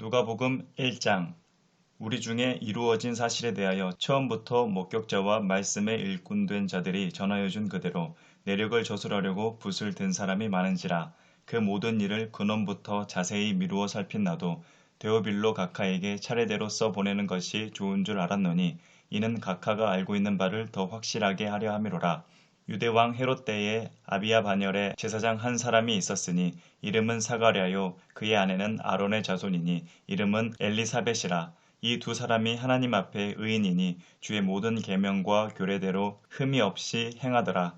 누가복음 1장. 우리 중에 이루어진 사실에 대하여 처음부터 목격자와 말씀에 일꾼된 자들이 전하여 준 그대로 내력을 저술하려고 붓을 든 사람이 많은지라. 그 모든 일을 근원부터 자세히 미루어 살핀 나도 데오빌로 각하에게 차례대로 써 보내는 것이 좋은 줄 알았노니 이는 각하가 알고 있는 바를 더 확실하게 하려 함이로라. 유대왕 헤롯 때에 아비야 반열에 제사장 한 사람이 있었으니 이름은 사가랴요 그의 아내는 아론의 자손이니 이름은 엘리사벳이라. 이 두 사람이 하나님 앞에 의인이니 주의 모든 계명과 규례대로 흠이 없이 행하더라.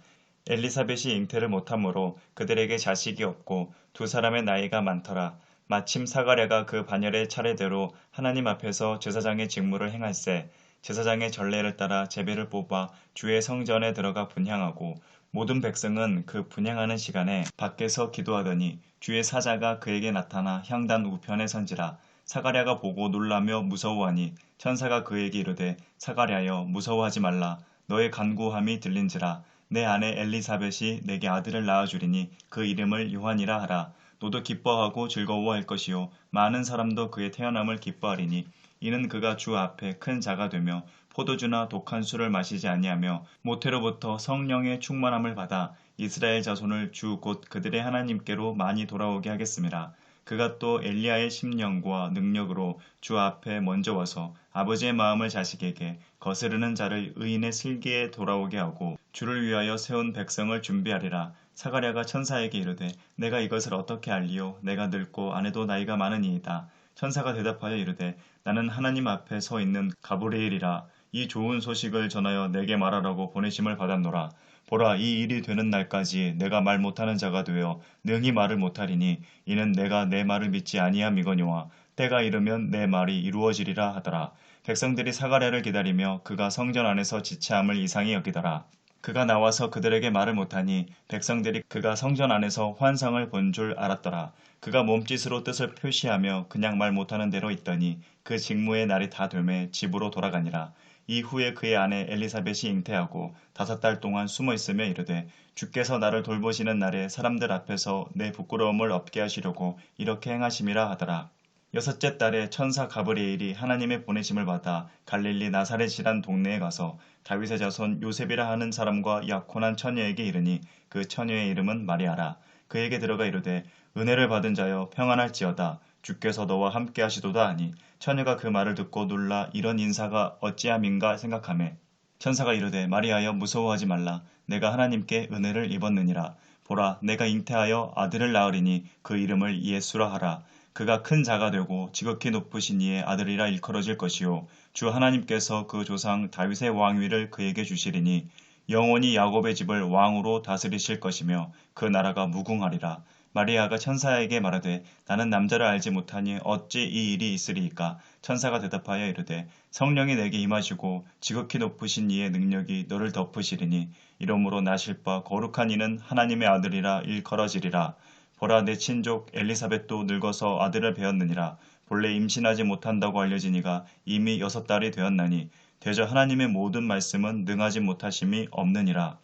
엘리사벳이 잉태를 못하므로 그들에게 자식이 없고 두 사람의 나이가 많더라. 마침 사가랴가 그 반열의 차례대로 하나님 앞에서 제사장의 직무를 행할세. 제사장의 전례를 따라 제비를 뽑아 주의 성전에 들어가 분향하고 모든 백성은 그 분향하는 시간에 밖에서 기도하더니 주의 사자가 그에게 나타나 향단 우편에 선지라. 사가랴가 보고 놀라며 무서워하니 천사가 그에게 이르되 사가랴여 무서워하지 말라. 너의 간구함이 들린지라. 내 아내 엘리사벳이 내게 아들을 낳아주리니 그 이름을 요한이라 하라. 너도 기뻐하고 즐거워할 것이요 많은 사람도 그의 태어남을 기뻐하리니 이는 그가 주 앞에 큰 자가 되며 포도주나 독한 술을 마시지 아니하며 모태로부터 성령의 충만함을 받아 이스라엘 자손을 주 곧 그들의 하나님께로 많이 돌아오게 하겠습니다. 그가 또 엘리야의 심령과 능력으로 주 앞에 먼저 와서 아버지의 마음을 자식에게 거스르는 자를 의인의 슬기에 돌아오게 하고 주를 위하여 세운 백성을 준비하리라. 사가랴가 천사에게 이르되 내가 이것을 어떻게 알리요? 내가 늙고 아내도 나이가 많으니이다. 천사가 대답하여 이르되 나는 하나님 앞에 서 있는 가브리엘이라. 이 좋은 소식을 전하여 내게 말하라고 보내심을 받았노라. 보라, 이 일이 되는 날까지 내가 말 못하는 자가 되어 능히 말을 못하리니 이는 내가 내 말을 믿지 아니함이거니와 때가 이르면 내 말이 이루어지리라 하더라. 백성들이 사가랴를 기다리며 그가 성전 안에서 지체함을 이상히 여기더라. 그가 나와서 그들에게 말을 못하니 백성들이 그가 성전 안에서 환상을 본 줄 알았더라. 그가 몸짓으로 뜻을 표시하며 그냥 말 못하는 대로 있더니 그 직무의 날이 다 되매 집으로 돌아가니라. 이후에 그의 아내 엘리사벳이 잉태하고 5달 동안 숨어 있으며 이르되 주께서 나를 돌보시는 날에 사람들 앞에서 내 부끄러움을 없게 하시려고 이렇게 행하심이라 하더라. 6째 달에 천사 가브리엘이 하나님의 보내심을 받아 갈릴리 나사렛이란 동네에 가서 다윗의 자손 요셉이라 하는 사람과 약혼한 처녀에게 이르니 그 처녀의 이름은 마리아라. 그에게 들어가 이르되 은혜를 받은 자여 평안할지어다. 주께서 너와 함께 하시도다 하니 처녀가 그 말을 듣고 놀라 이런 인사가 어찌함인가 생각하매 천사가 이르되 마리아여 무서워하지 말라. 내가 하나님께 은혜를 입었느니라. 보라, 내가 잉태하여 아들을 낳으리니 그 이름을 예수라 하라. 그가 큰 자가 되고 지극히 높으신 이의 아들이라 일컬어질 것이요 주 하나님께서 그 조상 다윗의 왕위를 그에게 주시리니 영원히 야곱의 집을 왕으로 다스리실 것이며 그 나라가 무궁하리라. 마리아가 천사에게 말하되 나는 남자를 알지 못하니 어찌 이 일이 있으리이까. 천사가 대답하여 이르되 성령이 내게 임하시고 지극히 높으신 이의 능력이 너를 덮으시리니 이러므로 나실 바 거룩한 이는 하나님의 아들이라 일컬어지리라. 보라, 내 친족 엘리사벳도 늙어서 아들을 배었느니라. 본래 임신하지 못한다고 알려지니가 이미 6달이 되었나니 대저 하나님의 모든 말씀은 능하지 못하심이 없느니라.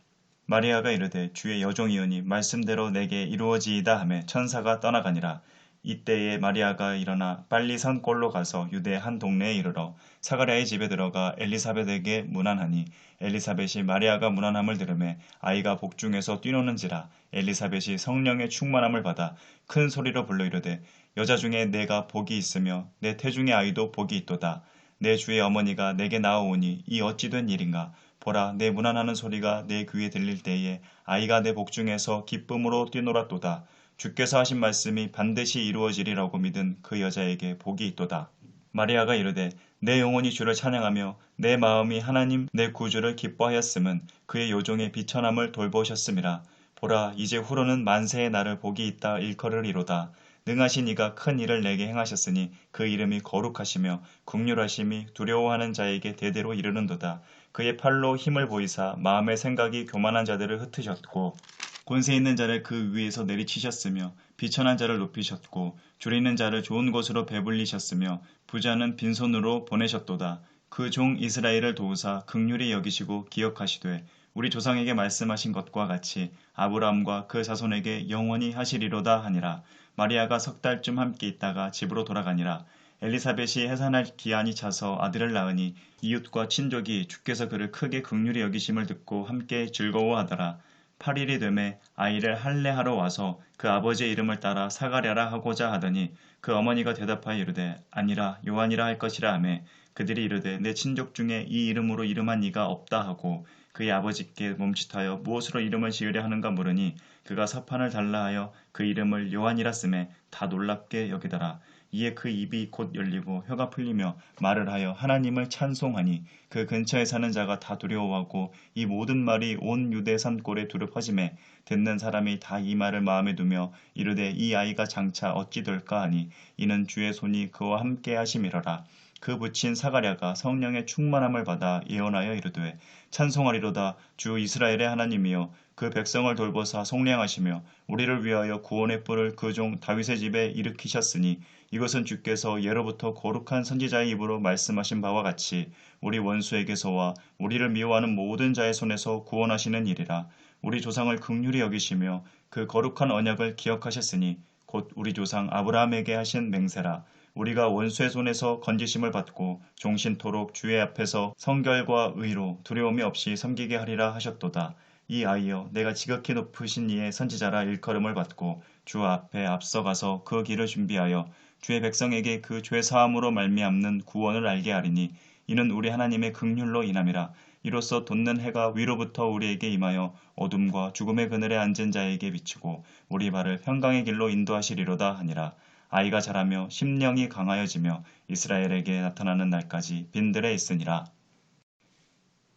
마리아가 이르되 주의 여종이오니 말씀대로 내게 이루어지이다 하매 천사가 떠나가니라. 이때에 마리아가 일어나 빨리 산골로 가서 유대 한 동네에 이르러 사가랴의 집에 들어가 엘리사벳에게 문안하니 엘리사벳이 마리아가 문안함을 들으매 아이가 복중에서 뛰노는지라. 엘리사벳이 성령의 충만함을 받아 큰 소리로 불러 이르되 여자 중에 내가 복이 있으며 내 태중의 아이도 복이 있도다. 내 주의 어머니가 내게 나아오니 이 어찌 된 일인가. 보라, 내 문안하는 소리가 내 귀에 들릴 때에 아이가 내 복중에서 기쁨으로 뛰놀았도다. 주께서 하신 말씀이 반드시 이루어지리라고 믿은 그 여자에게 복이 있도다. 마리아가 이르되 내 영혼이 주를 찬양하며 내 마음이 하나님 내 구주를 기뻐하였음은 그의 요종의 비천함을 돌보셨음이라. 보라, 이제 후로는 만세의 날을 복이 있다 일컬으리로다. 능하신 이가 큰 일을 내게 행하셨으니 그 이름이 거룩하시며 긍휼하심이 두려워하는 자에게 대대로 이르는도다. 그의 팔로 힘을 보이사 마음의 생각이 교만한 자들을 흩으셨고 권세 있는 자를 그 위에서 내리치셨으며 비천한 자를 높이셨고 줄이는 자를 좋은 곳으로 배불리셨으며 부자는 빈손으로 보내셨도다. 그 종 이스라엘을 도우사 긍휼히 여기시고 기억하시되 우리 조상에게 말씀하신 것과 같이 아브라함과 그 자손에게 영원히 하시리로다 하니라. 마리아가 3달쯤 함께 있다가 집으로 돌아가니라. 엘리사벳이 해산할 기한이 차서 아들을 낳으니 이웃과 친족이 주께서 그를 크게 긍휼히 여기심을 듣고 함께 즐거워하더라. 8일이 되매 아이를 할례하러 와서 그 아버지의 이름을 따라 사가랴라 하고자 하더니 그 어머니가 대답하여 이르되 아니라 요한이라 할 것이라 하매 그들이 이르되 내 친족 중에 이 이름으로 이름한 이가 없다 하고 그의 아버지께 멈칫하여 무엇으로 이름을 지으려 하는가 물으니 그가 서판을 달라 하여 그 이름을 요한이라 쓰매 다 놀랍게 여기더라. 이에 그 입이 곧 열리고 혀가 풀리며 말을 하여 하나님을 찬송하니 그 근처에 사는 자가 다 두려워하고 이 모든 말이 온 유대 산골에 두루 퍼지매 듣는 사람이 다 이 말을 마음에 두며 이르되 이 아이가 장차 어찌 될까 하니 이는 주의 손이 그와 함께 하심이러라. 그 붙인 사가랴가 성령의 충만함을 받아 예언하여 이르되 찬송하리로다. 주 이스라엘의 하나님이여 그 백성을 돌보사 속량하시며 우리를 위하여 구원의 뿔을 그 종 다윗의 집에 일으키셨으니 이것은 주께서 예로부터 거룩한 선지자의 입으로 말씀하신 바와 같이 우리 원수에게서와 우리를 미워하는 모든 자의 손에서 구원하시는 일이라. 우리 조상을 긍휼히 여기시며 그 거룩한 언약을 기억하셨으니 곧 우리 조상 아브라함에게 하신 맹세라. 우리가 원수의 손에서 건지심을 받고 종신토록 주의 앞에서 성결과 의로 두려움이 없이 섬기게 하리라 하셨도다. 이 아이여 내가 지극히 높으신 이의 선지자라 일컬음을 받고 주 앞에 앞서가서 그 길을 준비하여 주의 백성에게 그 죄 사함으로 말미암는 구원을 알게 하리니 이는 우리 하나님의 긍휼로 인함이라. 이로써 돋는 해가 위로부터 우리에게 임하여 어둠과 죽음의 그늘에 앉은 자에게 비치고 우리 발을 평강의 길로 인도하시리로다 하니라. 아이가 자라며 심령이 강하여지며 이스라엘에게 나타나는 날까지 빈들에 있으니라.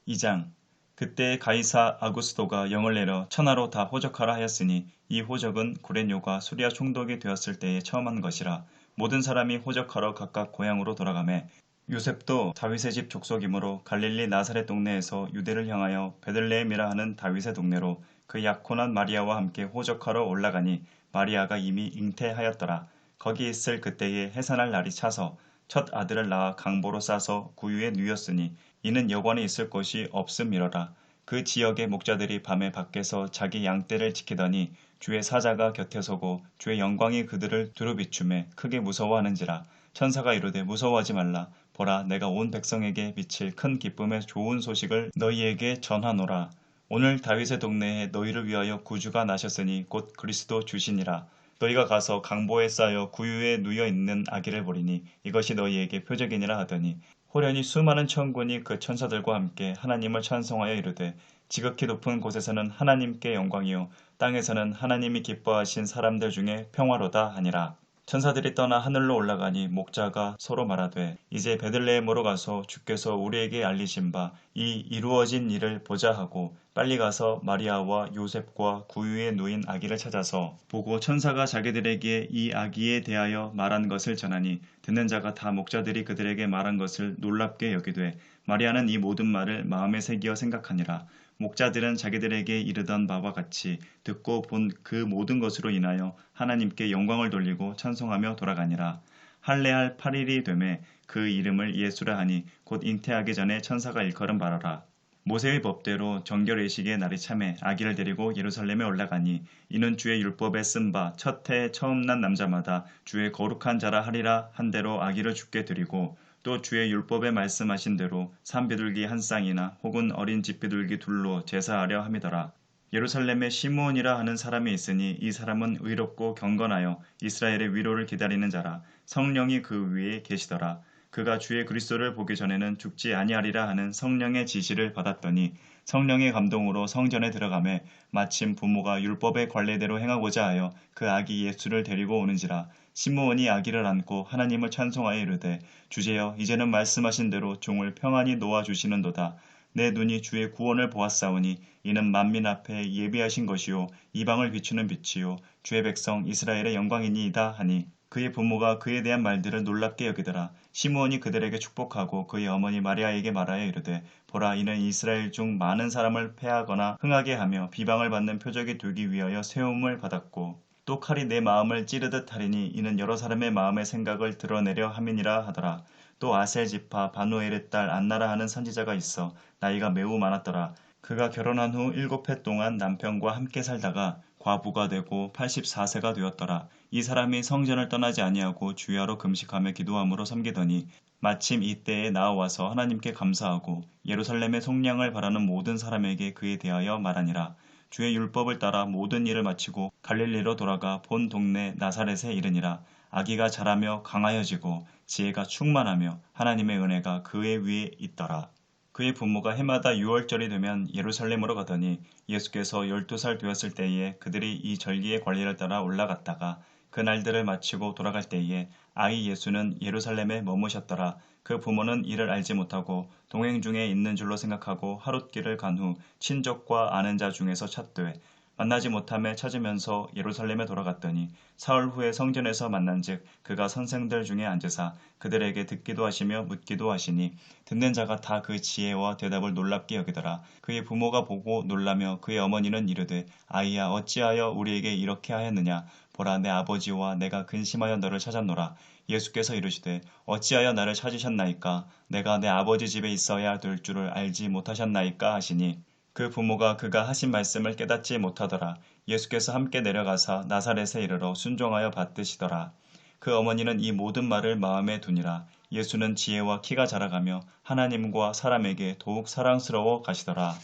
2장 그때 가이사 아구스도가 영을 내려 천하로 다 호적하라 하였으니 이 호적은 구레뇨가 수리아 총독이 되었을 때에 처음 한 것이라. 모든 사람이 호적하러 각각 고향으로 돌아가매 요셉도 다윗의 집 족속이므로 갈릴리 나사렛 동네에서 유대를 향하여 베들레헴이라 하는 다윗의 동네로 그 약혼한 마리아와 함께 호적하러 올라가니 마리아가 이미 잉태하였더라. 거기 있을 그때에 해산할 날이 차서 첫 아들을 낳아 강보로 싸서 구유에 누였으니 이는 여관에 있을 곳이 없음이러라. 그 지역의 목자들이 밤에 밖에서 자기 양떼를 지키더니 주의 사자가 곁에 서고 주의 영광이 그들을 두루 비추매 크게 무서워하는지라. 천사가 이르되 무서워하지 말라. 보라 내가 온 백성에게 미칠 큰 기쁨의 좋은 소식을 너희에게 전하노라. 오늘 다윗의 동네에 너희를 위하여 구주가 나셨으니 곧 그리스도 주시니라. 너희가 가서 강보에 쌓여 구유에 누여 있는 아기를 보리니 이것이 너희에게 표적이니라 하더니 호련히 수많은 천군이 그 천사들과 함께 하나님을 찬송하여 이르되 지극히 높은 곳에서는 하나님께 영광이요 땅에서는 하나님이 기뻐하신 사람들 중에 평화로다 하니라. 천사들이 떠나 하늘로 올라가니 목자가 서로 말하되 이제 베들레헴으로 가서 주께서 우리에게 알리신 바 이 이루어진 일을 보자 하고 빨리 가서 마리아와 요셉과 구유에 누인 아기를 찾아서 보고 천사가 자기들에게 이 아기에 대하여 말한 것을 전하니 듣는 자가 다 목자들이 그들에게 말한 것을 놀랍게 여기되 마리아는 이 모든 말을 마음에 새기어 생각하니라. 목자들은 자기들에게 이르던 바와 같이 듣고 본 그 모든 것으로 인하여 하나님께 영광을 돌리고 찬송하며 돌아가니라. 할례할 8일이 되매 그 이름을 예수라 하니 곧 잉태하기 전에 천사가 일컬음 바라라. 모세의 법대로 정결의식의 날이 참에 아기를 데리고 예루살렘에 올라가니 이는 주의 율법에 쓴 바 첫 해에 처음 난 남자마다 주의 거룩한 자라 하리라 한 대로 아기를 주께 드리고 또 주의 율법에 말씀하신 대로 산비둘기 한 쌍이나 혹은 어린 집비둘기 둘로 제사하려 함이더라. 예루살렘에 시므온이라 하는 사람이 있으니 이 사람은 의롭고 경건하여 이스라엘의 위로를 기다리는 자라. 성령이 그 위에 계시더라. 그가 주의 그리스도를 보기 전에는 죽지 아니하리라 하는 성령의 지시를 받았더니 성령의 감동으로 성전에 들어가매 마침 부모가 율법의 관례대로 행하고자 하여 그 아기 예수를 데리고 오는지라. 시므온이 아기를 안고 하나님을 찬송하여 이르되 주제여 이제는 말씀하신 대로 종을 평안히 놓아주시는도다. 내 눈이 주의 구원을 보았사오니 이는 만민 앞에 예비하신 것이요 이방을 비추는 빛이요 주의 백성 이스라엘의 영광이니이다 하니 그의 부모가 그에 대한 말들을 놀랍게 여기더라. 시므온이 그들에게 축복하고 그의 어머니 마리아에게 말하여 이르되 보라 이는 이스라엘 중 많은 사람을 패하거나 흥하게 하며 비방을 받는 표적이 되기 위하여 세움을 받았고 또 칼이 내 마음을 찌르듯 하리니 이는 여러 사람의 마음의 생각을 드러내려 함이니라 하더라. 또 아셀 지파 바누엘의 딸 안나라 하는 선지자가 있어 나이가 매우 많았더라. 그가 결혼한 후 7해 동안 남편과 함께 살다가 과부가 되고 84세가 되었더라. 이 사람이 성전을 떠나지 아니하고 주야로 금식하며 기도함으로 섬기더니 마침 이때에 나와서 하나님께 감사하고 예루살렘의 속량을 바라는 모든 사람에게 그에 대하여 말하니라. 주의 율법을 따라 모든 일을 마치고 갈릴리로 돌아가 본 동네 나사렛에 이르니라. 아기가 자라며 강하여지고 지혜가 충만하며 하나님의 은혜가 그의 위에 있더라. 그의 부모가 해마다 유월절이 되면 예루살렘으로 가더니 예수께서 12살 되었을 때에 그들이 이 절기의 관리를 따라 올라갔다가 그 날들을 마치고 돌아갈 때에 아이 예수는 예루살렘에 머무셨더라. 그 부모는 이를 알지 못하고 동행 중에 있는 줄로 생각하고 하룻길을 간 후 친족과 아는 자 중에서 찾되 만나지 못함에 찾으면서 예루살렘에 돌아갔더니 사흘 후에 성전에서 만난즉 그가 선생들 중에 앉으사 그들에게 듣기도 하시며 묻기도 하시니 듣는 자가 다 그 지혜와 대답을 놀랍게 여기더라. 그의 부모가 보고 놀라며 그의 어머니는 이르되 아이야 어찌하여 우리에게 이렇게 하였느냐. 보라 내 아버지와 내가 근심하여 너를 찾았노라. 예수께서 이르시되 어찌하여 나를 찾으셨나이까. 내가 내 아버지 집에 있어야 될 줄을 알지 못하셨나이까 하시니 그 부모가 그가 하신 말씀을 깨닫지 못하더라. 예수께서 함께 내려가사 나사렛에 이르러 순종하여 받드시더라. 그 어머니는 이 모든 말을 마음에 두니라. 예수는 지혜와 키가 자라가며 하나님과 사람에게 더욱 사랑스러워 가시더라.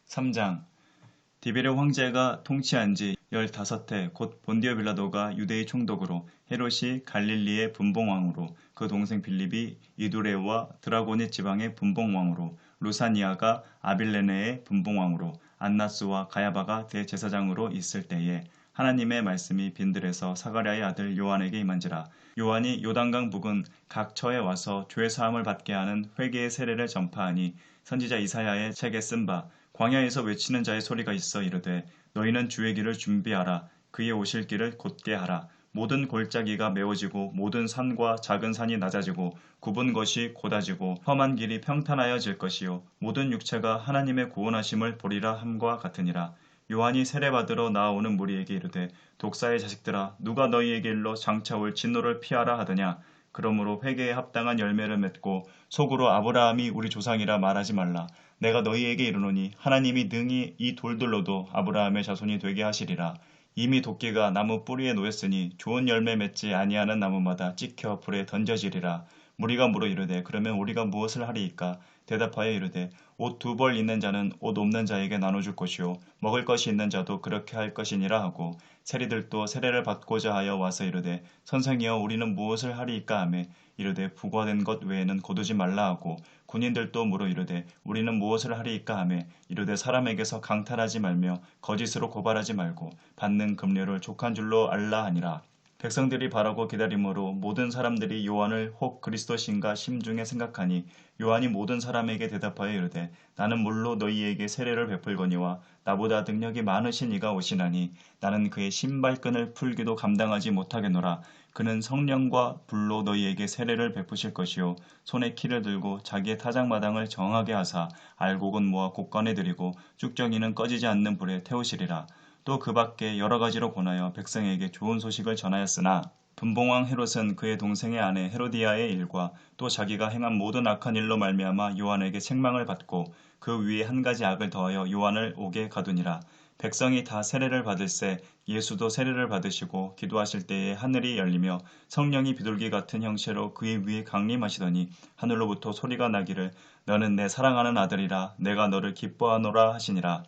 3장 디베르 황제가 통치한 지 15해 곧 본디오 빌라도가 유대의 총독으로 헤롯이 갈릴리의 분봉왕으로 그 동생 빌립이 이두레와 드라고니 지방의 분봉왕으로 루사니아가 아빌레네의 분봉왕으로 안나스와 가야바가 대제사장으로 있을 때에 하나님의 말씀이 빈들에서 사가랴의 아들 요한에게 임한지라. 요한이 요단강 북은 각 처에 와서 죄 사함을 받게 하는 회개의 세례를 전파하니 선지자 이사야의 책에 쓴 바 광야에서 외치는 자의 소리가 있어 이르되 너희는 주의 길을 준비하라. 그의 오실 길을 곧게 하라. 모든 골짜기가 메워지고 모든 산과 작은 산이 낮아지고 굽은 것이 곧아지고 험한 길이 평탄하여질 것이요 모든 육체가 하나님의 구원하심을 보리라 함과 같으니라. 요한이 세례받으러 나아오는 무리에게 이르되 독사의 자식들아 누가 너희에게 일러 장차 올 진노를 피하라 하더냐. 그러므로 회개에 합당한 열매를 맺고 속으로 아브라함이 우리 조상이라 말하지 말라. 내가 너희에게 이르노니 하나님이 능히 이 돌들로도 아브라함의 자손이 되게 하시리라. 이미 도끼가 나무 뿌리에 놓였으니 좋은 열매 맺지 아니하는 나무마다 찍혀 불에 던져지리라. 무리가 물어 이르되 그러면 우리가 무엇을 하리이까. 대답하여 이르되 옷 2벌 있는 자는 옷 없는 자에게 나눠줄 것이요 먹을 것이 있는 자도 그렇게 할 것이니라 하고 세리들도 세례를 받고자 하여 와서 이르되 선생이여 우리는 무엇을 하리이까 하매 이르되 부과된 것 외에는 거두지 말라 하고 군인들도 물어 이르되 우리는 무엇을 하리이까 하매 이르되 사람에게서 강탈하지 말며 거짓으로 고발하지 말고 받는 급료를 족한 줄로 알라 하니라. 백성들이 바라고 기다림으로 모든 사람들이 요한을 혹 그리스도신가 심중에 생각하니 요한이 모든 사람에게 대답하여 이르되 나는 물로 너희에게 세례를 베풀거니와 나보다 능력이 많으신 이가 오시나니 나는 그의 신발끈을 풀기도 감당하지 못하겠노라. 그는 성령과 불로 너희에게 세례를 베푸실 것이요 손에 키를 들고 자기의 타작마당을 정하게 하사 알곡은 모아 곳간에 들이고 쭉정이는 꺼지지 않는 불에 태우시리라. 또 그 밖에 여러 가지로 권하여 백성에게 좋은 소식을 전하였으나 분봉왕 헤롯은 그의 동생의 아내 헤로디아의 일과 또 자기가 행한 모든 악한 일로 말미암아 요한에게 책망을 받고 그 위에 한 가지 악을 더하여 요한을 옥에 가두니라. 백성이 다 세례를 받을새 예수도 세례를 받으시고 기도하실 때에 하늘이 열리며 성령이 비둘기 같은 형체로 그의 위에 강림하시더니 하늘로부터 소리가 나기를 너는 내 사랑하는 아들이라 내가 너를 기뻐하노라 하시니라.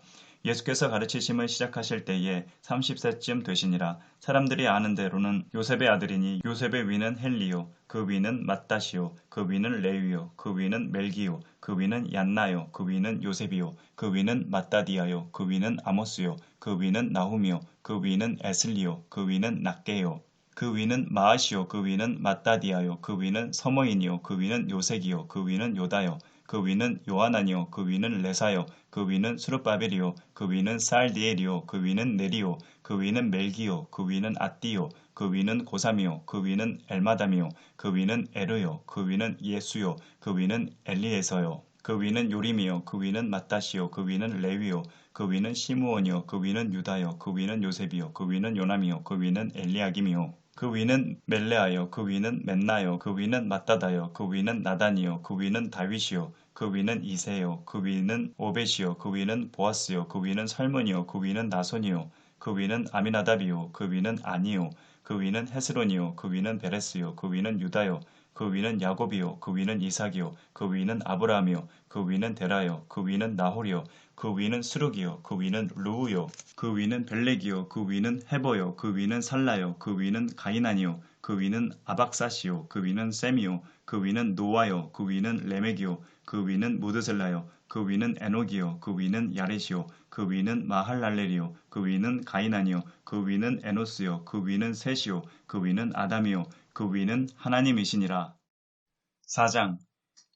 예수께서 가르치심을 시작하실 때에 30세쯤 되시니라. 사람들이 아는 대로는 요셉의 아들이니 요셉의 위는 헬리요 그 위는 맏다시요 그 위는 레위요 그 위는 멜기요 그 위는 얀나요 그 위는 요셉이요 그 위는 맏다디아요 그 위는 아모스요 그 위는 나훔이요 그 위는 에슬리요 그 위는 낫게요 그 위는 마아시요 그 위는 맏다디아요 그 위는 서머인이요 그 위는 요색이요 그 위는 요다요 그 위는 요하나니요 그 위는 레사요 그 위는 수르바벨이요 그 위는 살디엘이요 그 위는 네리요 그 위는 멜기요 그 위는 앗디요 그 위는 고삼이요 그 위는 엘마담이요 그 위는 에르요 그 위는 예수요 그 위는 엘리에서요 그 위는 요림이요 그 위는 맏다시요 그 위는 레위요 그 위는 시므온이요 그 위는 유다요 그 위는 요셉이요 그 위는 요남이요 그 위는 엘리야김이요 그 위는 멜레아요 그 위는 맨나요 그 위는 맏다다요 그 위는 나단이요 그 위는 다윗이요 그 위는 이세요 그 위는 오벳이요 그 위는 보아스요 그 위는 설문이요 그 위는 나손이요 그 위는 아미나답이요 그 위는 아니요 그 위는 헤스론이요 그 위는 베레스요 그 위는 유다요 그 위는 야곱이요 그 위는 이삭이요 그 위는 아브라함이요 그 위는 데라요 그 위는 나홀이요 그 위는 스룩이요 그 위는 루우요 그 위는 벨렉이요 그 위는 헤버요 그 위는 살라요 그 위는 가이난이요 그 위는 아박사시요 그 위는 셈이요 그 위는 노아요 그 위는 레멕이요 그 위는 무드셀라요 그 위는 에녹이요 그 위는 야렛이요 그 위는 마할랄렐이요 그 위는 가이난이요 그 위는 에노스요 그 위는 셋이요 그 위는 아담이요 그 위는 하나님이시니라. 4장.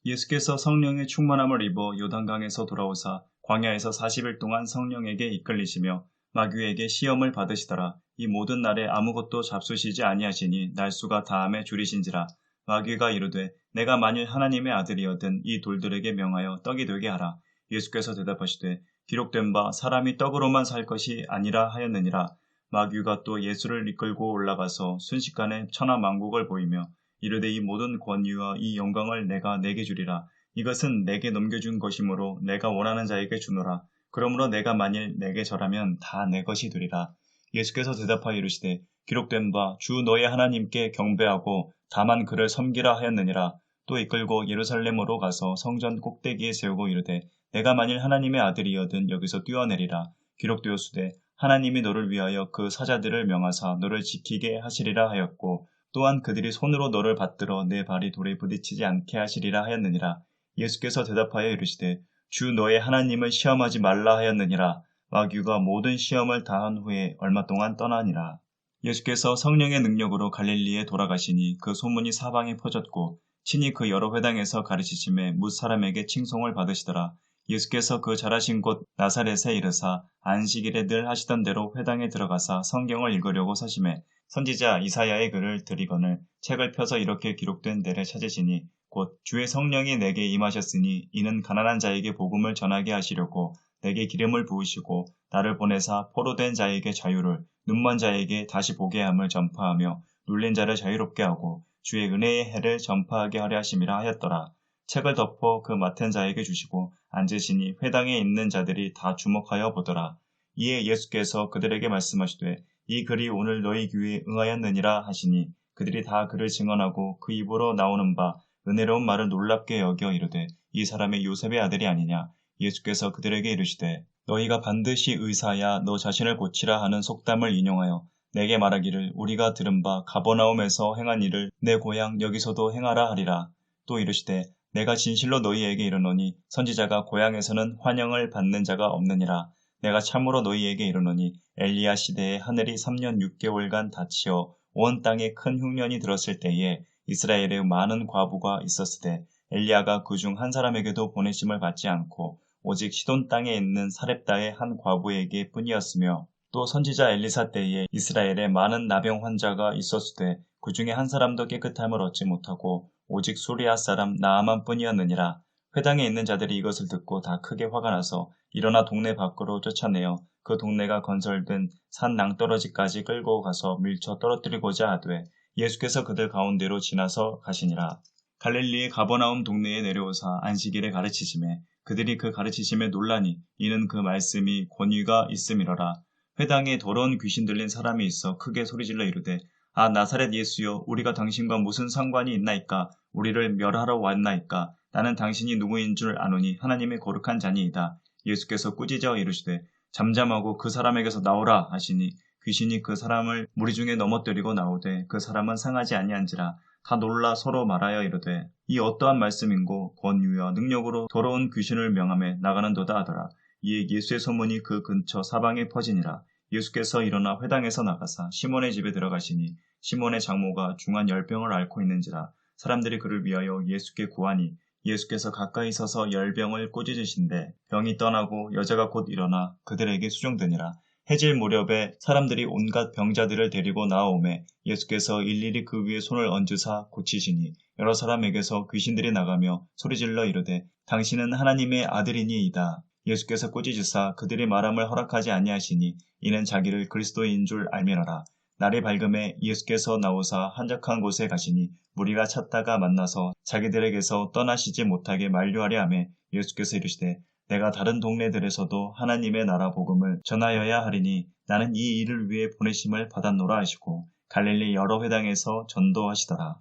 예수께서 성령의 충만함을 입어 요단강에서 돌아오사 광야에서 40일 동안 성령에게 이끌리시며 마귀에게 시험을 받으시더라. 이 모든 날에 아무것도 잡수시지 아니하시니 날수가 다함에 줄이신지라. 마귀가 이르되 내가 만일 하나님의 아들이거든 이 돌들에게 명하여 떡이 되게 하라. 예수께서 대답하시되 기록된 바 사람이 떡으로만 살 것이 아니라 하였느니라. 마귀가 또 예수를 이끌고 올라가서 순식간에 천하만국을 보이며 이르되 이 모든 권위와 이 영광을 내가 내게 주리라. 이것은 내게 넘겨준 것이므로 내가 원하는 자에게 주노라. 그러므로 내가 만일 내게 절하면 다 내 것이 되리라. 예수께서 대답하여 이르시되 기록된 바 주 너의 하나님께 경배하고 다만 그를 섬기라 하였느니라. 또 이끌고 예루살렘으로 가서 성전 꼭대기에 세우고 이르되 내가 만일 하나님의 아들이여든 여기서 뛰어내리라. 기록되었으되 하나님이 너를 위하여 그 사자들을 명하사 너를 지키게 하시리라 하였고 또한 그들이 손으로 너를 받들어 내 발이 돌에 부딪히지 않게 하시리라 하였느니라. 예수께서 대답하여 이르시되 주 너의 하나님을 시험하지 말라 하였느니라. 마귀가 모든 시험을 다한 후에 얼마 동안 떠나니라. 예수께서 성령의 능력으로 갈릴리에 돌아가시니 그 소문이 사방에 퍼졌고 친히 그 여러 회당에서 가르치심에 뭇 사람에게 칭송을 받으시더라. 예수께서 그 자라신 곳 나사렛에 이르사 안식일에 늘 하시던 대로 회당에 들어가사 성경을 읽으려고 서심해 선지자 이사야의 글을 들이거늘 책을 펴서 이렇게 기록된 데를 찾으시니 곧 주의 성령이 내게 임하셨으니 이는 가난한 자에게 복음을 전하게 하시려고 내게 기름을 부으시고 나를 보내사 포로된 자에게 자유를 눈먼 자에게 다시 보게 함을 전파하며 눌린 자를 자유롭게 하고 주의 은혜의 해를 전파하게 하려 하심이라 하였더라. 책을 덮어 그 맡은 자에게 주시고 앉으시니 회당에 있는 자들이 다 주목하여 보더라. 이에 예수께서 그들에게 말씀하시되 이 글이 오늘 너희 귀에 응하였느니라 하시니 그들이 다 그를 증언하고 그 입으로 나오는 바 은혜로운 말을 놀랍게 여겨 이르되 이 사람의 요셉의 아들이 아니냐. 예수께서 그들에게 이르시되 너희가 반드시 의사야 너 자신을 고치라 하는 속담을 인용하여 내게 말하기를 우리가 들은 바 가버나움에서 행한 일을 내 고향 여기서도 행하라 하리라. 또 이르시되 내가 진실로 너희에게 이르노니 선지자가 고향에서는 환영을 받는 자가 없느니라. 내가 참으로 너희에게 이르노니 엘리야 시대에 하늘이 3년 6개월간 닫히어 온 땅에 큰 흉년이 들었을 때에 이스라엘에 많은 과부가 있었으되 엘리야가 그중 한 사람에게도 보내심을 받지 않고 오직 시돈 땅에 있는 사렙다의 한 과부에게 뿐이었으며 또 선지자 엘리사 때에 이스라엘에 많은 나병 환자가 있었으되 그 중에 한 사람도 깨끗함을 얻지 못하고 오직 수리아 사람 나아만 뿐이었느니라. 회당에 있는 자들이 이것을 듣고 다 크게 화가 나서 일어나 동네 밖으로 쫓아내어 그 동네가 건설된 산 낭떠러지까지 끌고 가서 밀쳐 떨어뜨리고자 하되 예수께서 그들 가운데로 지나서 가시니라. 갈릴리의 가버나움 동네에 내려오사 안식일에 가르치심에 그들이 그 가르치심에 놀라니 이는 그 말씀이 권위가 있음이로라. 회당에 더러운 귀신 들린 사람이 있어 크게 소리질러 이르되 아 나사렛 예수여 우리가 당신과 무슨 상관이 있나이까. 우리를 멸하러 왔나이까. 나는 당신이 누구인 줄 아노니 하나님의 거룩한 자니이다. 예수께서 꾸짖어 이르시되 잠잠하고 그 사람에게서 나오라 하시니 귀신이 그 사람을 무리 중에 넘어뜨리고 나오되 그 사람은 상하지 아니한지라. 다 놀라 서로 말하여 이르되 이 어떠한 말씀인고 권위와 능력으로 더러운 귀신을 명함에 나가는도다 하더라. 이에 예수의 소문이 그 근처 사방에 퍼지니라. 예수께서 일어나 회당에서 나가사 시몬의 집에 들어가시니 시몬의 장모가 중한 열병을 앓고 있는지라. 사람들이 그를 위하여 예수께 구하니 예수께서 가까이 서서 열병을 꾸짖으신데 병이 떠나고 여자가 곧 일어나 그들에게 수종드니라. 해질 무렵에 사람들이 온갖 병자들을 데리고 나아오매 예수께서 일일이 그 위에 손을 얹으사 고치시니 여러 사람에게서 귀신들이 나가며 소리질러 이르되 당신은 하나님의 아들이니이다. 예수께서 꾸짖으사 그들이 말함을 허락하지 아니하시니 이는 자기를 그리스도인 줄 알미노라. 날이 밝음에 예수께서 나오사 한적한 곳에 가시니 무리가 찾다가 만나서 자기들에게서 떠나시지 못하게 만류하려 하매 예수께서 이르시되 내가 다른 동네들에서도 하나님의 나라 복음을 전하여야 하리니 나는 이 일을 위해 보내심을 받았노라 하시고 갈릴리 여러 회당에서 전도하시더라.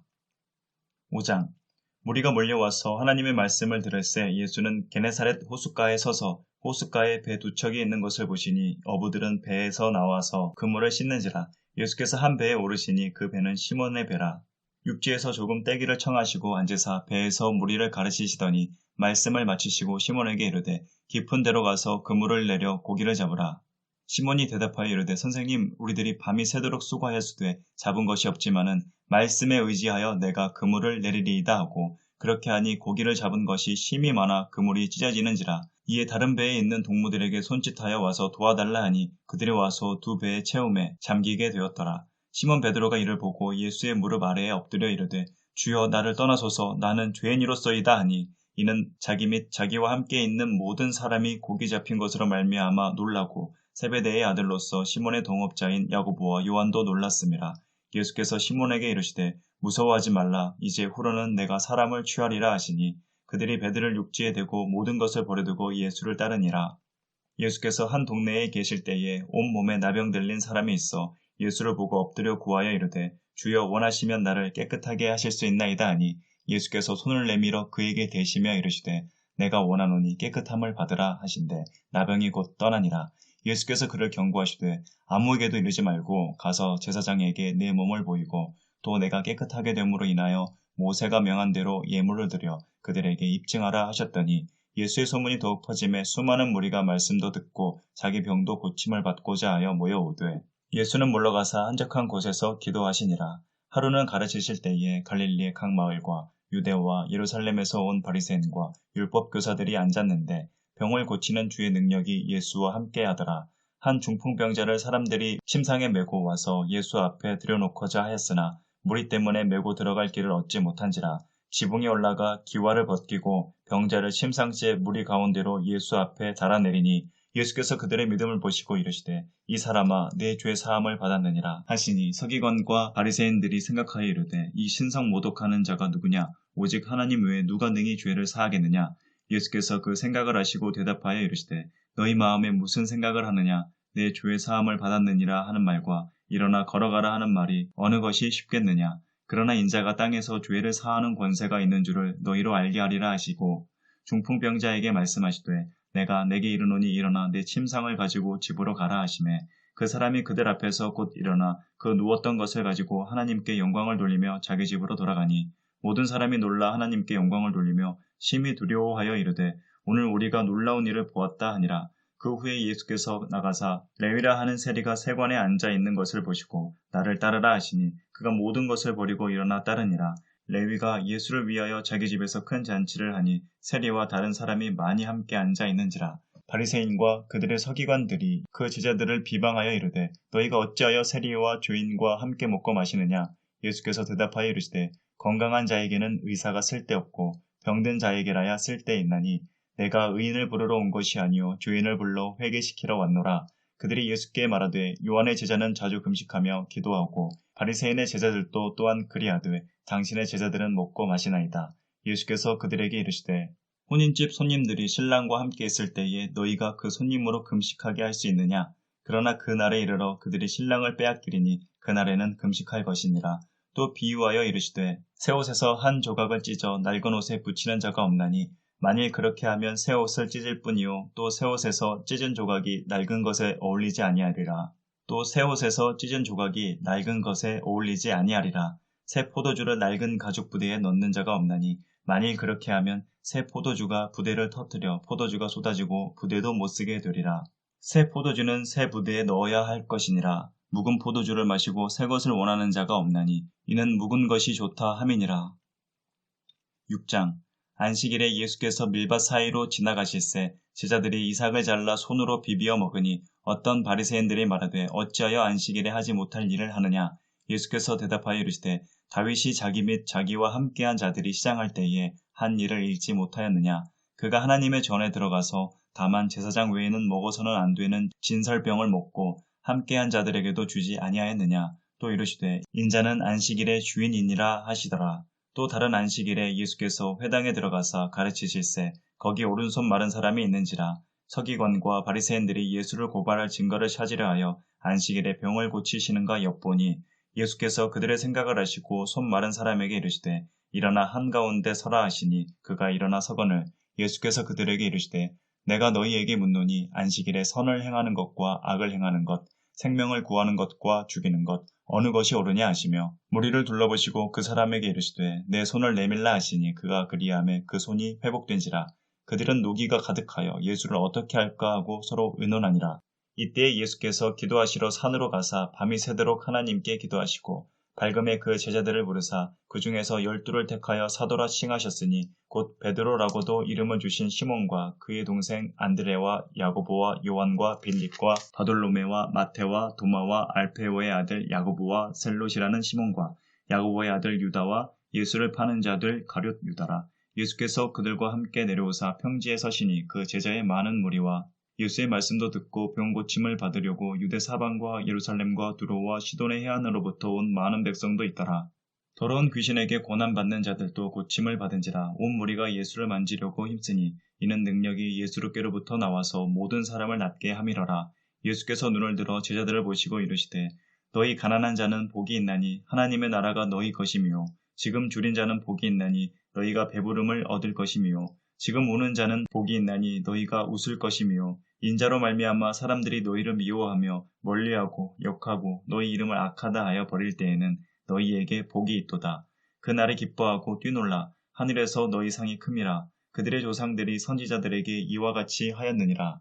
5장. 무리가 몰려와서 하나님의 말씀을 들을새 예수는 게네사렛 호숫가에 서서 호숫가에 배 두 척이 있는 것을 보시니 어부들은 배에서 나와서 그물을 씻는지라. 예수께서 한 배에 오르시니 그 배는 시몬의 배라. 육지에서 조금 떼기를 청하시고 앉으사 배에서 무리를 가르치시더니 말씀을 마치시고 시몬에게 이르되 깊은 데로 가서 그물을 내려 고기를 잡으라. 시몬이 대답하여 이르되 선생님, 우리들이 밤이 새도록 수고하였으되 잡은 것이 없지만은 말씀에 의지하여 내가 그물을 내리리이다 하고 그렇게 하니 고기를 잡은 것이 심히 많아 그물이 찢어지는지라. 이에 다른 배에 있는 동무들에게 손짓하여 와서 도와달라 하니 그들이 와서 두 배에 채움에 잠기게 되었더라. 시몬 베드로가 이를 보고 예수의 무릎 아래에 엎드려 이르되 주여, 나를 떠나소서, 나는 죄인이로소이다 하니 이는 자기 및 자기와 함께 있는 모든 사람이 고기 잡힌 것으로 말미암아 놀라고 세베대의 아들로서 시몬의 동업자인 야고보와 요한도 놀랐음이라. 예수께서 시몬에게 이르시되 무서워하지 말라. 이제 후로는 내가 사람을 취하리라 하시니 그들이 배들을 육지에 대고 모든 것을 버려두고 예수를 따르니라. 예수께서 한 동네에 계실 때에 온 몸에 나병 들린 사람이 있어 예수를 보고 엎드려 구하여 이르되 주여, 원하시면 나를 깨끗하게 하실 수 있나이다 하니 예수께서 손을 내밀어 그에게 대시며 이르시되 내가 원하노니 깨끗함을 받으라 하신대 나병이 곧 떠나니라. 예수께서 그를 경고하시되 아무에게도 이르지 말고 가서 제사장에게 내 몸을 보이고 또 내가 깨끗하게 됨으로 인하여 모세가 명한 대로 예물을 드려 그들에게 입증하라 하셨더니 예수의 소문이 더욱 퍼짐에 수많은 무리가 말씀도 듣고 자기 병도 고침을 받고자 하여 모여오되 예수는 물러가사 한적한 곳에서 기도하시니라. 하루는 가르치실 때에 갈릴리의 각 마을과 유대와 예루살렘에서 온 바리새인과 율법 교사들이 앉았는데 병을 고치는 주의 능력이 예수와 함께하더라. 한 중풍병자를 사람들이 침상에 메고 와서 예수 앞에 들여놓고자 하였으나 무리 때문에 메고 들어갈 길을 얻지 못한지라. 지붕에 올라가 기와를 벗기고 병자를 침상째 무리 가운데로 예수 앞에 달아내리니 예수께서 그들의 믿음을 보시고 이르시되 이 사람아, 내 죄 사함을 받았느니라 하시니 서기관과 바리새인들이 생각하여 이르되 이 신성 모독하는 자가 누구냐? 오직 하나님 외에 누가 능히 죄를 사하겠느냐? 예수께서 그 생각을 아시고 대답하여 이르시되 너희 마음에 무슨 생각을 하느냐? 내 죄 사함을 받았느니라 하는 말과 일어나 걸어가라 하는 말이 어느 것이 쉽겠느냐? 그러나 인자가 땅에서 죄를 사하는 권세가 있는 줄을 너희로 알게 하리라 하시고 중풍병자에게 말씀하시되 내가 내게 이르노니 일어나 내 침상을 가지고 집으로 가라 하시매 그 사람이 그들 앞에서 곧 일어나 그 누웠던 것을 가지고 하나님께 영광을 돌리며 자기 집으로 돌아가니 모든 사람이 놀라 하나님께 영광을 돌리며 심히 두려워하여 이르되 오늘 우리가 놀라운 일을 보았다 하니라. 그 후에 예수께서 나가사 레위라 하는 세리가 세관에 앉아 있는 것을 보시고 나를 따르라 하시니 그가 모든 것을 버리고 일어나 따르니라. 레위가 예수를 위하여 자기 집에서 큰 잔치를 하니 세리와 다른 사람이 많이 함께 앉아 있는지라. 바리새인과 그들의 서기관들이 그 제자들을 비방하여 이르되 너희가 어찌하여 세리와 죄인과 함께 먹고 마시느냐? 예수께서 대답하여 이르시되 건강한 자에게는 의사가 쓸데없고 병든 자에게라야 쓸데있나니 내가 의인을 부르러 온 것이 아니요 죄인을 불러 회개시키러 왔노라. 그들이 예수께 말하되 요한의 제자는 자주 금식하며 기도하고 바리새인의 제자들도 또한 그리하되 당신의 제자들은 먹고 마시나이다. 예수께서 그들에게 이르시되 혼인집 손님들이 신랑과 함께 있을 때에 너희가 그 손님으로 금식하게 할 수 있느냐? 그러나 그 날에 이르러 그들이 신랑을 빼앗기리니 그날에는 금식할 것이니라. 또 비유하여 이르시되 새 옷에서 한 조각을 찢어 낡은 옷에 붙이는 자가 없나니 만일 그렇게 하면 새 옷을 찢을 뿐이요 또 새 옷에서 찢은 조각이 낡은 것에 어울리지 아니하리라. 또 새 옷에서 찢은 조각이 낡은 것에 어울리지 아니하리라. 새 포도주를 낡은 가죽 부대에 넣는 자가 없나니 만일 그렇게 하면 새 포도주가 부대를 터뜨려 포도주가 쏟아지고 부대도 못쓰게 되리라. 새 포도주는 새 부대에 넣어야 할 것이니라. 묵은 포도주를 마시고 새 것을 원하는 자가 없나니 이는 묵은 것이 좋다 함이니라. 6장. 안식일에 예수께서 밀밭 사이로 지나가실새 제자들이 이삭을 잘라 손으로 비비어 먹으니 어떤 바리새인들이 말하되 어찌하여 안식일에 하지 못할 일을 하느냐? 예수께서 대답하여 이르시되 다윗이 자기 및 자기와 함께한 자들이 시장할 때에 한 일을 잃지 못하였느냐? 그가 하나님의 전에 들어가서 다만 제사장 외에는 먹어서는 안 되는 진설병을 먹고 함께한 자들에게도 주지 아니하였느냐? 또 이르시되 인자는 안식일의 주인이니라 하시더라. 또 다른 안식일에 예수께서 회당에 들어가사 가르치실새 거기 오른손 마른 사람이 있는지라. 서기관과 바리새인들이 예수를 고발할 증거를 찾으려 하여 안식일에 병을 고치시는가 엿보니 예수께서 그들의 생각을 아시고 손 마른 사람에게 이르시되 일어나 한가운데 서라 하시니 그가 일어나 서거늘 예수께서 그들에게 이르시되 내가 너희에게 묻노니 안식일에 선을 행하는 것과 악을 행하는 것 생명을 구하는 것과 죽이는 것 어느 것이 옳으냐 하시며 무리를 둘러보시고 그 사람에게 이르시되 내 손을 내밀라 하시니 그가 그리하매 그 손이 회복된지라. 그들은 노기가 가득하여 예수를 어떻게 할까 하고 서로 의논하니라. 이때에 예수께서 기도하시러 산으로 가사 밤이 새도록 하나님께 기도하시고 밝음에 그 제자들을 부르사 그 중에서 12를 택하여 사도라 칭하셨으니 곧 베드로라고도 이름을 주신 시몬과 그의 동생 안드레와 야고보와 요한과 빌립과 바돌로메와 마테와 도마와 알페오의 아들 야고보와 셀롯이라는 시몬과 야고보의 아들 유다와 예수를 파는 자들 가룟 유다라. 예수께서 그들과 함께 내려오사 평지에 서시니 그 제자의 많은 무리와 예수의 말씀도 듣고 병 고침을 받으려고 유대 사방과 예루살렘과 두로와 시돈의 해안으로부터 온 많은 백성도 있더라. 더러운 귀신에게 고난받는 자들도 고침을 받은지라. 온 무리가 예수를 만지려고 힘쓰니 이는 능력이 예수께로부터 나와서 모든 사람을 낫게 함이러라. 예수께서 눈을 들어 제자들을 보시고 이르시되 너희 가난한 자는 복이 있나니 하나님의 나라가 너희 것이며 지금 줄인 자는 복이 있나니 너희가 배부름을 얻을 것이며 지금 우는 자는 복이 있나니 너희가 웃을 것이며 인자로 말미암아 사람들이 너희를 미워하며 멀리하고 욕하고 너희 이름을 악하다 하여 버릴 때에는 너희에게 복이 있도다. 그 날에 기뻐하고 뛰놀라. 하늘에서 너희 상이 큼이라. 그들의 조상들이 선지자들에게 이와 같이 하였느니라.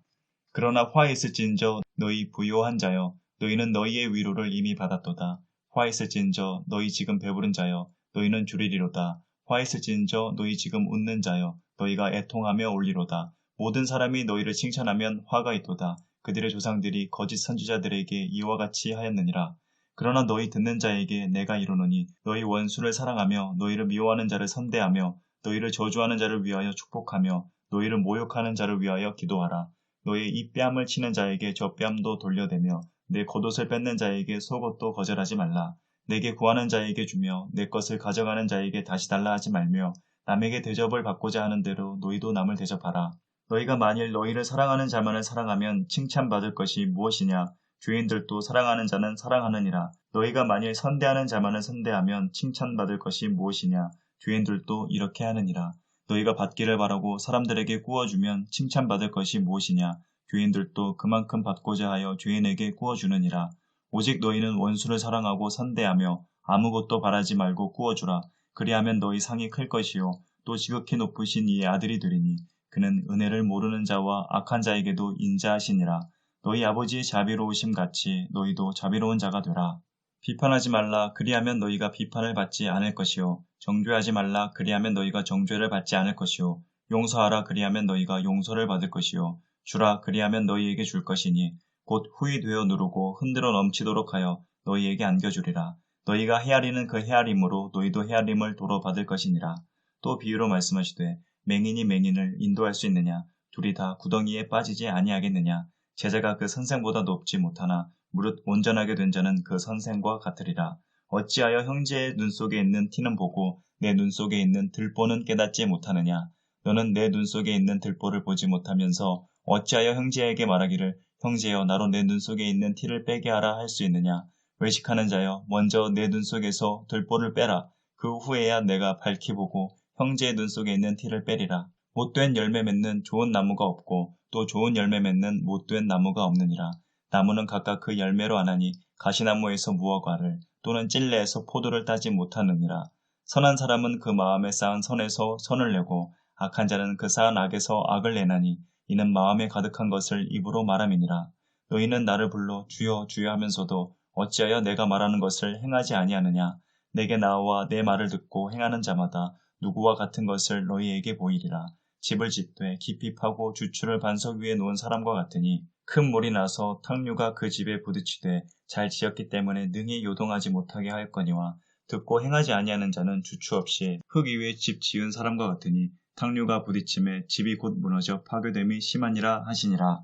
그러나 화 있을진저 너희 부요한 자여 너희는 너희의 위로를 이미 받았도다. 화 있을진저 너희 지금 배부른 자여 너희는 줄이리로다. 화 있을진저 너희 지금 웃는 자여 너희가 애통하며 울리로다. 모든 사람이 너희를 칭찬하면 화가 있도다. 그들의 조상들이 거짓 선지자들에게 이와 같이 하였느니라. 그러나 너희 듣는 자에게 내가 이르노니 너희 원수를 사랑하며 너희를 미워하는 자를 선대하며 너희를 저주하는 자를 위하여 축복하며 너희를 모욕하는 자를 위하여 기도하라. 너희 이 뺨을 치는 자에게 저 뺨도 돌려대며 내 겉옷을 뺏는 자에게 속옷도 거절하지 말라. 내게 구하는 자에게 주며 내 것을 가져가는 자에게 다시 달라 하지 말며 남에게 대접을 받고자 하는 대로 너희도 남을 대접하라. 너희가 만일 너희를 사랑하는 자만을 사랑하면 칭찬받을 것이 무엇이냐? 죄인들도 사랑하는 자는 사랑하느니라. 너희가 만일 선대하는 자만을 선대하면 칭찬받을 것이 무엇이냐? 죄인들도 이렇게 하느니라. 너희가 받기를 바라고 사람들에게 구워주면 칭찬받을 것이 무엇이냐? 죄인들도 그만큼 받고자 하여 죄인에게 구워주느니라. 오직 너희는 원수를 사랑하고 선대하며 아무것도 바라지 말고 구워주라. 그리하면 너희 상이 클 것이요 또 지극히 높으신 이의 아들이 되리니 그는 은혜를 모르는 자와 악한 자에게도 인자하시니라. 너희 아버지의 자비로우심 같이 너희도 자비로운 자가 되라. 비판하지 말라. 그리하면 너희가 비판을 받지 않을 것이요 정죄하지 말라. 그리하면 너희가 정죄를 받지 않을 것이요 용서하라. 그리하면 너희가 용서를 받을 것이요 주라. 그리하면 너희에게 줄 것이니 곧 후히 되어 누르고 흔들어 넘치도록 하여 너희에게 안겨주리라. 너희가 헤아리는 그 헤아림으로 너희도 헤아림을 도로 받을 것이니라. 또 비유로 말씀하시되 맹인이 맹인을 인도할 수 있느냐? 둘이 다 구덩이에 빠지지 아니하겠느냐? 제자가 그 선생보다 높지 못하나 무릇 온전하게 된 자는 그 선생과 같으리라. 어찌하여 형제의 눈 속에 있는 티는 보고 내 눈 속에 있는 들보는 깨닫지 못하느냐? 너는 내 눈 속에 있는 들보를 보지 못하면서 어찌하여 형제에게 말하기를 형제여 나로 내 눈 속에 있는 티를 빼게 하라 할 수 있느냐? 외식하는 자여 먼저 내 눈 속에서 들보를 빼라. 그 후에야 내가 밝히 보고 형제의 눈 속에 있는 티를 빼리라. 못된 열매 맺는 좋은 나무가 없고 또 좋은 열매 맺는 못된 나무가 없느니라. 나무는 각각 그 열매로 아나니 가시나무에서 무화과를 또는 찔레에서 포도를 따지 못하느니라. 선한 사람은 그 마음에 쌓은 선에서 선을 내고 악한 자는 그 쌓은 악에서 악을 내나니 이는 마음에 가득한 것을 입으로 말함이니라. 너희는 나를 불러 주여 주여 하면서도 어찌하여 내가 말하는 것을 행하지 아니하느냐. 내게 나와 내 말을 듣고 행하는 자마다 누구와 같은 것을 너희에게 보이리라. 집을 짓되 깊이 파고 주추를 반석 위에 놓은 사람과 같으니 큰 물이 나서 탕류가 그 집에 부딪히되 잘 지었기 때문에 능히 요동하지 못하게 하였거니와 듣고 행하지 아니하는 자는 주추 없이 흙 위에 집 지은 사람과 같으니 탕류가 부딪힘에 집이 곧 무너져 파괴됨이 심하니라 하시니라.